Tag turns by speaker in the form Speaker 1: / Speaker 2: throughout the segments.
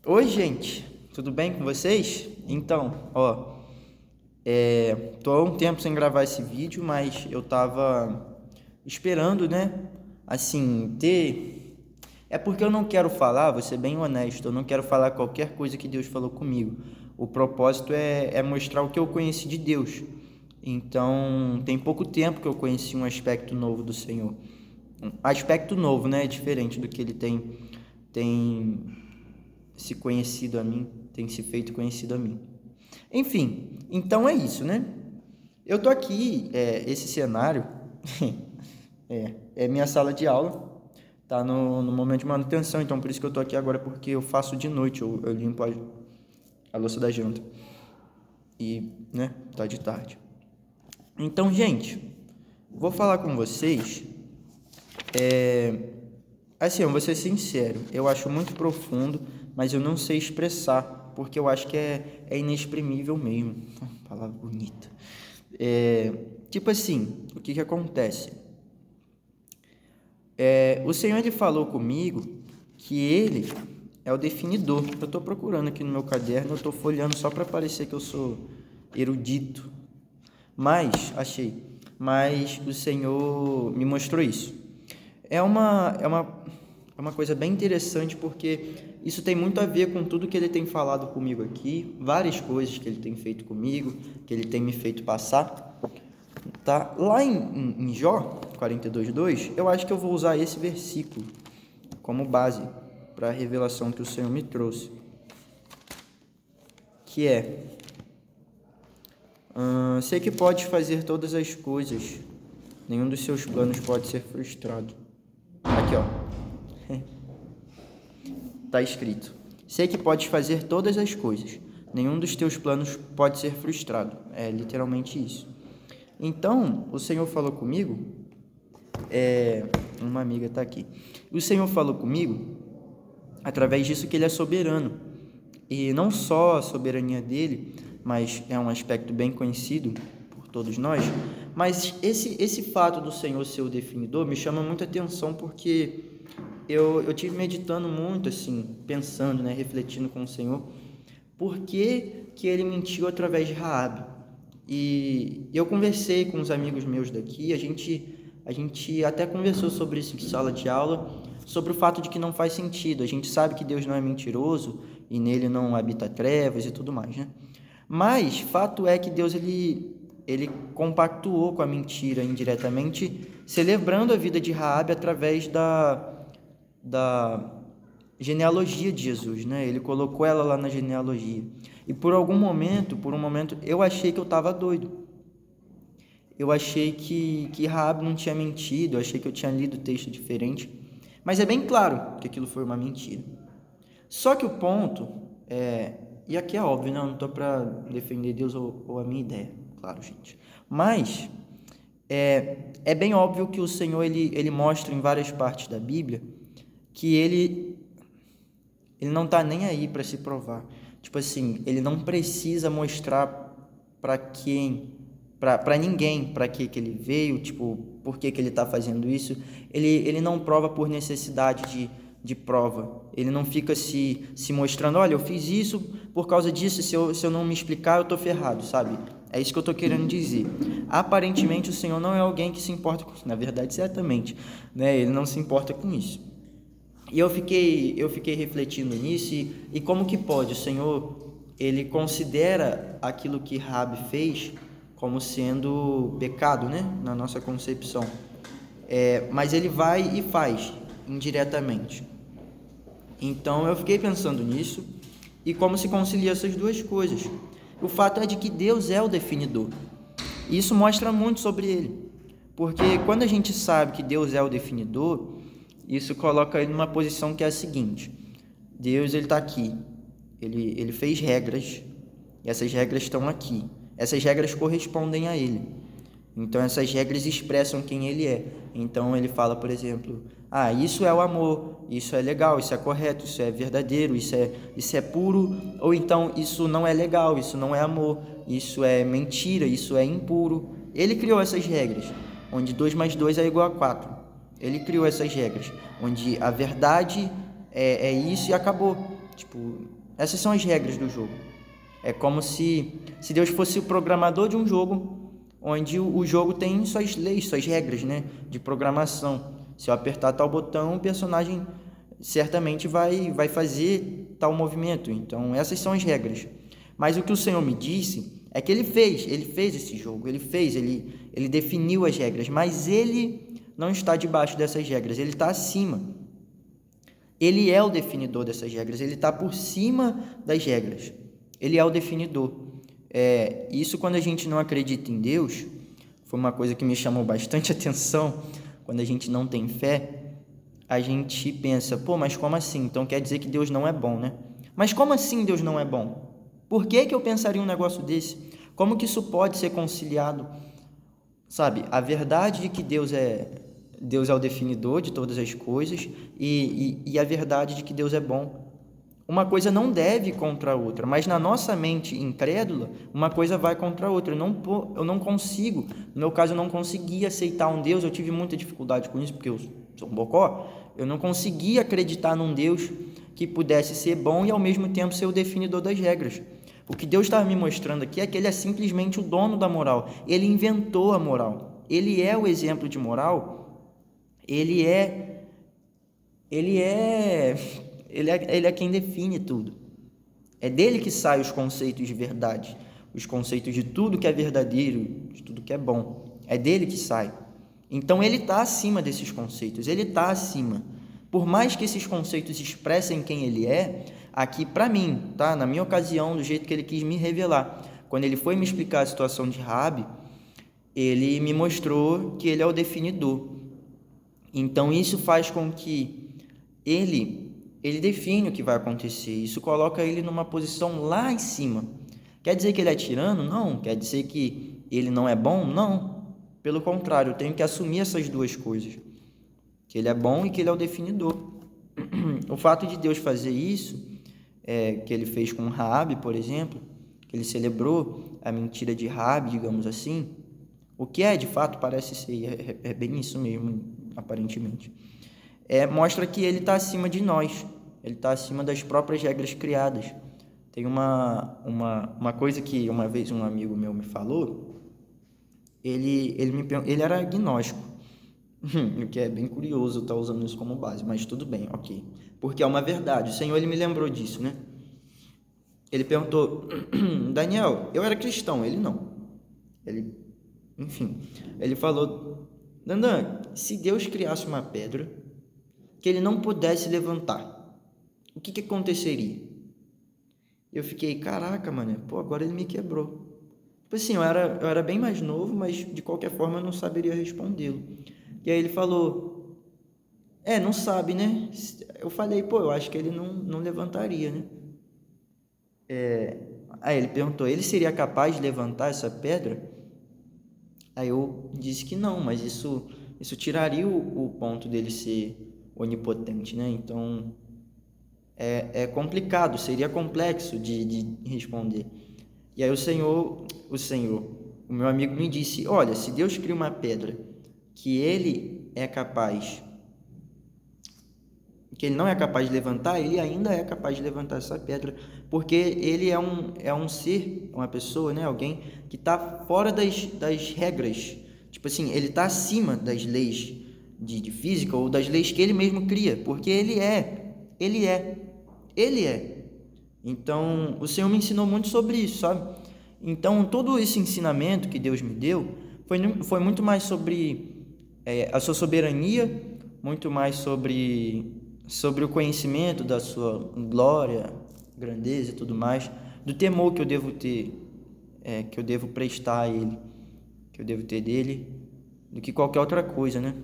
Speaker 1: Oi, gente, tudo bem com vocês? Então, tô há um tempo sem gravar esse vídeo, mas eu tava esperando, né? Assim, ter. É porque eu não quero falar, vou ser bem honesto, eu não quero falar qualquer coisa que Deus falou comigo. O propósito é mostrar o que eu conheci de Deus. Então, tem pouco tempo que eu conheci um aspecto novo do Senhor. Um aspecto novo, né? Diferente do que ele tem se conhecido a mim, tem se feito conhecido a mim. Enfim, então é isso, né? Eu tô aqui, esse cenário é minha sala de aula, tá no momento de manutenção, então por isso que eu tô aqui agora, porque eu faço de noite, eu limpo a louça da janta e, né, tá de tarde. Então, gente, vou falar com vocês, assim, eu vou ser sincero, eu acho muito profundo, mas eu não sei expressar, porque eu acho que é inexprimível mesmo. Palavra bonita. Tipo assim, o que acontece? O Senhor ele falou comigo que Ele é o definidor. Eu estou procurando aqui no meu caderno, eu estou folheando só para parecer que eu sou erudito. Mas, achei. Mas o Senhor me mostrou isso. É uma coisa bem interessante porque isso tem muito a ver com tudo que Ele tem falado comigo aqui, várias coisas que Ele tem feito comigo, que Ele tem me feito passar. Tá? Lá em Jó 42:2, eu acho que eu vou usar esse versículo como base para a revelação que o Senhor me trouxe, que é: sei que pode fazer todas as coisas, nenhum dos seus planos pode ser frustrado. Aqui, ó, tá escrito: sei que podes fazer todas as coisas, nenhum dos teus planos pode ser frustrado. É literalmente isso. Então, o Senhor falou comigo, uma amiga está aqui. O Senhor falou comigo através disso que Ele é soberano. E não só a soberania dele, mas é um aspecto bem conhecido por todos nós. Mas esse fato do Senhor ser o definidor me chama muita atenção porque eu tive meditando muito, assim, pensando, né, refletindo com o Senhor, por que Ele mentiu através de Raabe. E eu conversei com uns amigos meus daqui, a gente até conversou sobre isso em sala de aula, sobre o fato de que não faz sentido. A gente sabe que Deus não é mentiroso e nele não habita trevas e tudo mais, né? Mas fato é que Deus ele compactuou com a mentira indiretamente, celebrando a vida de Raabe através da genealogia de Jesus, né? Ele colocou ela lá na genealogia. E por um momento, eu achei que eu estava doido. Eu achei que Raabe não tinha mentido, eu achei que eu tinha lido o texto diferente. Mas é bem claro que aquilo foi uma mentira. Só que o ponto e aqui é óbvio, né? Eu não estou para defender Deus ou a minha ideia, claro, gente. Mas é bem óbvio que o Senhor ele mostra em várias partes da Bíblia que ele não está nem aí para se provar. Tipo assim, ele não precisa mostrar para quem, para ninguém, para que ele veio, tipo, por que ele está fazendo isso. Ele não prova por necessidade de prova. Ele não fica se mostrando, olha, eu fiz isso por causa disso, se eu não me explicar, eu estou ferrado, sabe? É isso que eu estou querendo dizer. Aparentemente, o Senhor não é alguém que se importa com isso. Na verdade, certamente, né? Ele não se importa com isso. E eu fiquei refletindo nisso e como que pode o Senhor, ele considera aquilo que Raabe fez como sendo pecado, né, na nossa concepção. Mas ele vai e faz indiretamente. Então eu fiquei pensando nisso e como se concilia essas duas coisas. O fato é de que Deus é o definidor. E isso mostra muito sobre ele. Porque quando a gente sabe que Deus é o definidor, isso coloca ele numa posição que é a seguinte: Deus ele está aqui, ele fez regras, e essas regras estão aqui. Essas regras correspondem a ele. Então essas regras expressam quem ele é. Então ele fala, por exemplo, isso é o amor, isso é legal, isso é correto, isso é verdadeiro, isso é puro, ou então isso não é legal, isso não é amor, isso é mentira, isso é impuro. Ele criou essas regras, onde 2 mais 2 é igual a 4. Ele criou essas regras, onde a verdade é isso e acabou. Tipo, essas são as regras do jogo. É como se Deus fosse o programador de um jogo, onde o jogo tem suas leis, suas regras, né, de programação. Se eu apertar tal botão, o personagem certamente vai fazer tal movimento. Então, essas são as regras. Mas o que o Senhor me disse é que ele fez esse jogo, ele definiu as regras, mas ele não está debaixo dessas regras, ele está acima. Ele é o definidor dessas regras, ele está por cima das regras. Ele é o definidor. Isso, quando a gente não acredita em Deus, foi uma coisa que me chamou bastante atenção. Quando a gente não tem fé, a gente pensa, pô, mas como assim? Então quer dizer que Deus não é bom, né? Mas como assim Deus não é bom? Por que eu pensaria um negócio desse? Como que isso pode ser conciliado? Sabe, a verdade de que Deus é o definidor de todas as coisas e a verdade de que Deus é bom. Uma coisa não deve ir contra a outra, mas na nossa mente incrédula, uma coisa vai contra a outra. Eu não consigo, no meu caso, eu não consegui aceitar um Deus, eu tive muita dificuldade com isso, porque eu sou um bocó, eu não conseguia acreditar num Deus que pudesse ser bom e ao mesmo tempo ser o definidor das regras. O que Deus estava me mostrando aqui é que Ele é simplesmente o dono da moral, Ele inventou a moral, Ele é o exemplo de moral, Ele é quem define tudo. É dele que saem os conceitos de verdade, os conceitos de tudo que é verdadeiro, de tudo que é bom. É dele que sai. Então ele está acima desses conceitos, ele está acima. Por mais que esses conceitos expressem quem ele é, aqui para mim, tá? Na minha ocasião, do jeito que ele quis me revelar, quando ele foi me explicar a situação de Raabe, ele me mostrou que ele é o definidor. Então isso faz com que ele define o que vai acontecer. Isso coloca ele numa posição lá em cima. Quer dizer que ele é tirano? Não. Quer dizer que ele não é bom? Não. Pelo contrário, eu tenho que assumir essas duas coisas. Que ele é bom e que ele é o definidor. O fato de Deus fazer isso, que ele fez com Raabe, por exemplo, que ele celebrou a mentira de Raabe, digamos assim, o que de fato parece ser, é bem isso mesmo, aparentemente. Mostra que ele está acima de nós, ele está acima das próprias regras criadas. Tem uma coisa que uma vez um amigo meu me falou, ele era agnóstico, o que é bem curioso estar usando isso como base, mas tudo bem, ok. Porque é uma verdade, o Senhor ele me lembrou disso, né? Ele perguntou, Daniel, eu era cristão, ele não. Ele falou, Dandan, se Deus criasse uma pedra que ele não pudesse levantar, o que aconteceria? Eu fiquei, caraca, mano, pô, agora ele me quebrou. Tipo assim, eu era bem mais novo, mas de qualquer forma eu não saberia respondê-lo. E aí ele falou, não sabe, né? Eu falei, pô, eu acho que ele não levantaria, né? Aí ele perguntou, ele seria capaz de levantar essa pedra? Aí eu disse que não, mas isso tiraria o ponto dele ser onipotente, né? Então é complicado, seria complexo de responder. E aí o meu amigo me disse, olha, se Deus cria uma pedra que ele não é capaz de levantar, ele ainda é capaz de levantar essa pedra, porque ele é um ser, uma pessoa, né? Alguém que está fora das regras. Tipo assim, ele está acima das leis de física ou das leis que ele mesmo cria, porque ele é. Então, o Senhor me ensinou muito sobre isso, sabe? Então, todo esse ensinamento que Deus me deu foi muito mais sobre a sua soberania, muito mais sobre o conhecimento da sua glória, grandeza e tudo mais, do temor que eu devo ter, que eu devo prestar a Ele, que eu devo ter dele, do que qualquer outra coisa, né?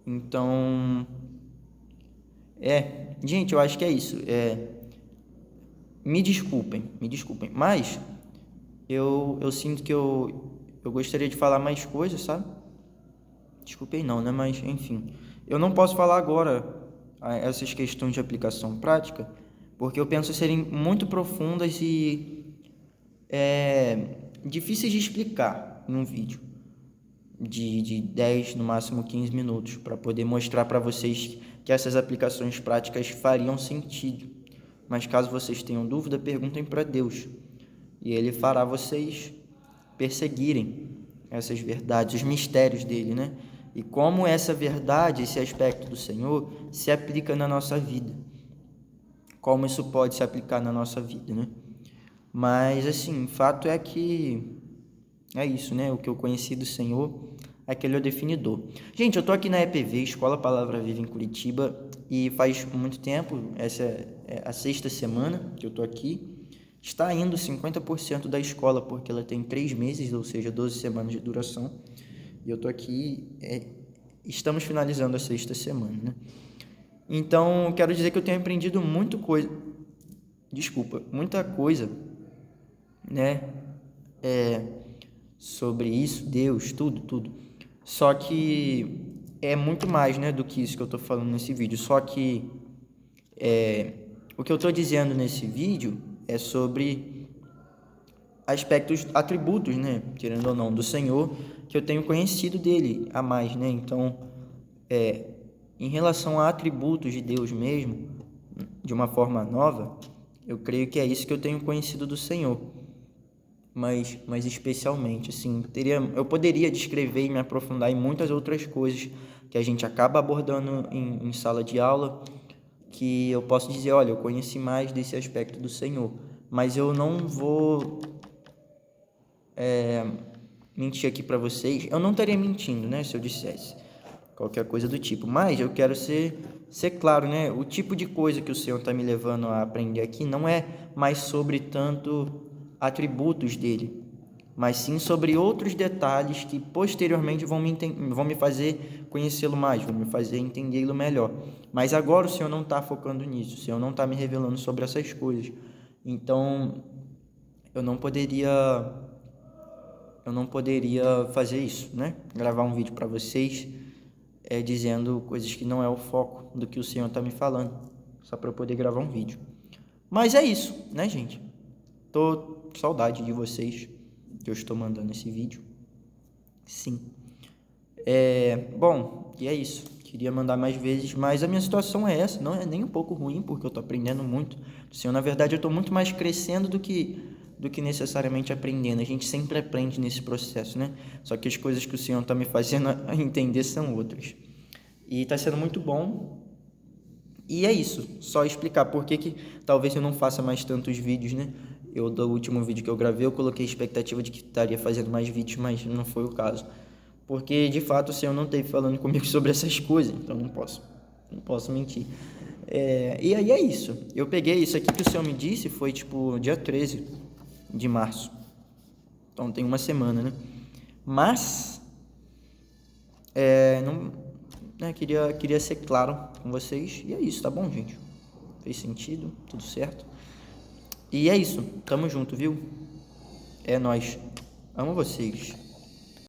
Speaker 1: Então, gente, eu acho que é isso. Me desculpem, mas eu sinto que eu gostaria de falar mais coisas, sabe? Desculpem não, né? Mas, enfim, eu não posso falar agora essas questões de aplicação prática, porque eu penso serem muito profundas e difíceis de explicar num vídeo de 10, no máximo 15 minutos, para poder mostrar para vocês que essas aplicações práticas fariam sentido. Mas caso vocês tenham dúvida, perguntem para Deus. E Ele fará vocês perseguirem essas verdades, os mistérios dele, né? E como essa verdade, esse aspecto do Senhor se aplica na nossa vida. Como isso pode se aplicar na nossa vida, né? Mas, assim, fato é que é isso, né? O que eu conheci do Senhor é que Ele é o definidor. Gente, eu tô aqui na EPV, Escola Palavra Viva em Curitiba, e faz muito tempo, essa é a 6ª semana que eu tô aqui. Está indo 50% da escola, porque ela tem 3 meses, ou seja, 12 semanas de duração. E eu tô aqui, estamos finalizando a 6ª semana, né? Então, quero dizer que eu tenho aprendido muita coisa, né? Sobre isso, Deus, tudo. Só que é muito mais, né, do que isso que eu tô falando nesse vídeo. Só que o que eu tô dizendo nesse vídeo é sobre aspectos, atributos, né, querendo ou não, do Senhor, que eu tenho conhecido dele a mais, né? Então, em relação a atributos de Deus mesmo, de uma forma nova, eu creio que é isso que eu tenho conhecido do Senhor. Mas especialmente, assim, eu poderia descrever e me aprofundar em muitas outras coisas que a gente acaba abordando em sala de aula, que eu posso dizer, olha, eu conheci mais desse aspecto do Senhor, mas eu não vou mentir aqui para vocês, eu não estaria mentindo, né, se eu dissesse qualquer coisa do tipo, mas eu quero ser claro, né, o tipo de coisa que o Senhor está me levando a aprender aqui não é mais sobre tanto atributos dele, mas sim sobre outros detalhes que posteriormente vão me fazer conhecê-lo mais, vão me fazer entendê-lo melhor. Mas agora o Senhor não está focando nisso, o Senhor não está me revelando sobre essas coisas. Então, eu não poderia fazer isso, né? Gravar um vídeo para vocês dizendo coisas que não é o foco do que o Senhor está me falando, só para eu poder gravar um vídeo. Mas é isso, né, gente? Tô com saudade de vocês, que eu estou mandando esse vídeo. Sim. Bom, e é isso. Queria mandar mais vezes, mas a minha situação é essa. Não é nem um pouco ruim, porque eu tô aprendendo muito. Senhor, na verdade, eu tô muito mais crescendo do que necessariamente aprendendo. A gente sempre aprende nesse processo, né? Só que as coisas que o Senhor tá me fazendo a entender são outras. E tá sendo muito bom. E é isso. Só explicar por que talvez eu não faça mais tantos vídeos, né? Do último vídeo que eu gravei, eu coloquei a expectativa de que estaria fazendo mais vídeos, mas não foi o caso. Porque, de fato, o Senhor não esteve falando comigo sobre essas coisas, então não posso mentir. E aí é isso. Eu peguei isso aqui que o Senhor me disse, foi tipo dia 13 de março. Então tem uma semana, né? Mas, queria ser claro com vocês. E é isso, tá bom, gente? Fez sentido? Tudo certo? E é isso. Tamo junto, viu? É nóis. Amo vocês.